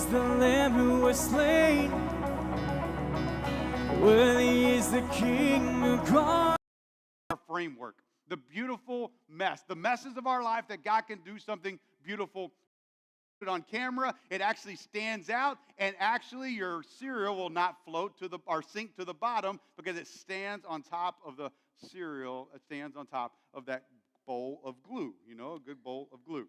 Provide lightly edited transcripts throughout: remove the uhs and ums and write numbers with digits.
is the Lamb who was slain. Worthy is the King who calls. Our framework, the beautiful mess, the messes of our life that God can do something beautiful. Put it on camera, it actually stands out, and actually your cereal will not float to the or sink to the bottom because it stands on top of the cereal. It stands on top of that bowl of glue, a good bowl of glue.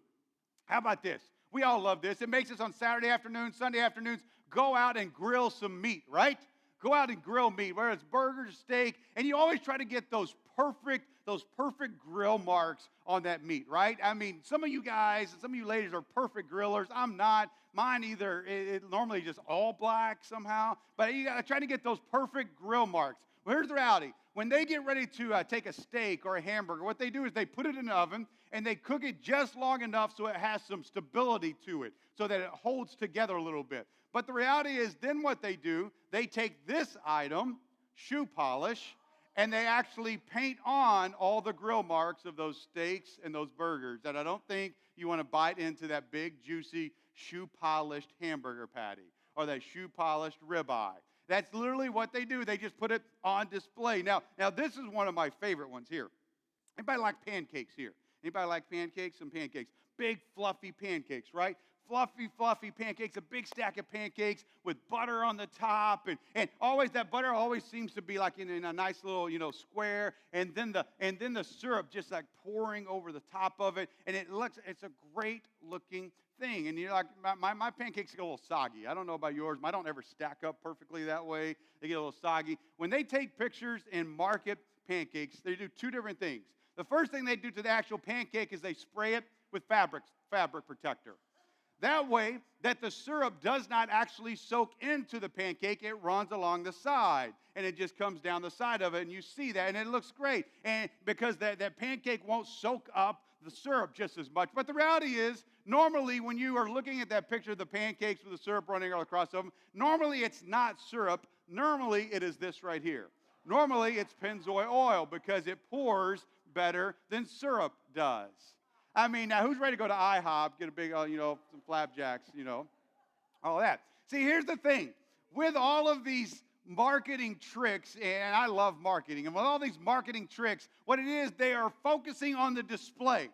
How about this? We all love this. It makes us on Saturday afternoons, Sunday afternoons, go out and grill some meat, right? Go out and grill meat, whether it's burgers, steak, and you always try to get those perfect grill marks on that meat, right? I mean, some of you guys and some of you ladies are perfect grillers. I'm not. Mine either, it normally just all black somehow, but you got to try to get those perfect grill marks. Well, here's the reality. When they get ready to take a steak or a hamburger, what they do is they put it in the oven and they cook it just long enough so it has some stability to it, so that it holds together a little bit. But the reality is then what they do, they take this item, shoe polish, and they actually paint on all the grill marks of those steaks and those burgers. And I don't think you want to bite into that big, juicy, shoe-polished hamburger patty or that shoe-polished ribeye. That's literally what they do. They just put it on display. Now this is one of my favorite ones here. Anybody like pancakes here? Anybody like pancakes? Some pancakes. Big, fluffy pancakes, right? Fluffy pancakes, a big stack of pancakes with butter on the top. And always that butter always seems to be like in a nice little, square. And then the syrup just like pouring over the top of it. And it's a great looking thing. And like my pancakes get a little soggy. I don't know about yours. Mine don't ever stack up perfectly that way. They get a little soggy. When they take pictures and market pancakes, they do two different things. The first thing they do to the actual pancake is they spray it with fabric protector. That way, that the syrup does not actually soak into the pancake, it runs along the side, and it just comes down the side of it, and you see that, and it looks great. And because that pancake won't soak up the syrup just as much. But the reality is, normally when you are looking at that picture of the pancakes with the syrup running all across them, normally it's not syrup. Normally it is this right here. Normally it's Pennzoil oil because it pours better than syrup does. I mean, now who's ready to go to IHOP, get a big, some flapjacks, all that. See, here's the thing. With all of these marketing tricks, and I love marketing, and with all these marketing tricks, what it is, they are focusing on the display.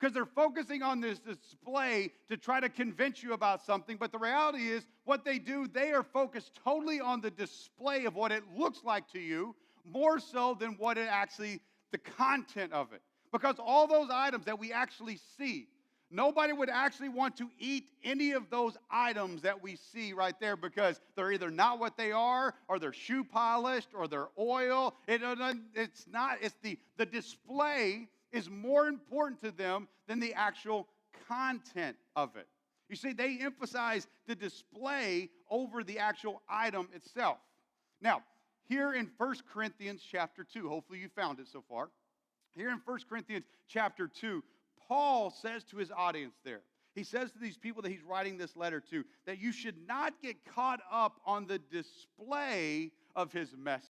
Because they're focusing on this display to try to convince you about something. But the reality is, what they do, they are focused totally on the display of what it looks like to you, more so than what it actually, the content of it. Because all those items that we actually see, nobody would actually want to eat any of those items that we see right there because they're either not what they are, or they're shoe polished, or they're oil. It's not. It's the display is more important to them than the actual content of it. You see, they emphasize the display over the actual item itself. Now, here in 1 Corinthians chapter 2, hopefully you found it so far. Here in 1 Corinthians chapter 2, Paul says to his audience there, he says to these people that he's writing this letter to, that you should not get caught up on the display of his message.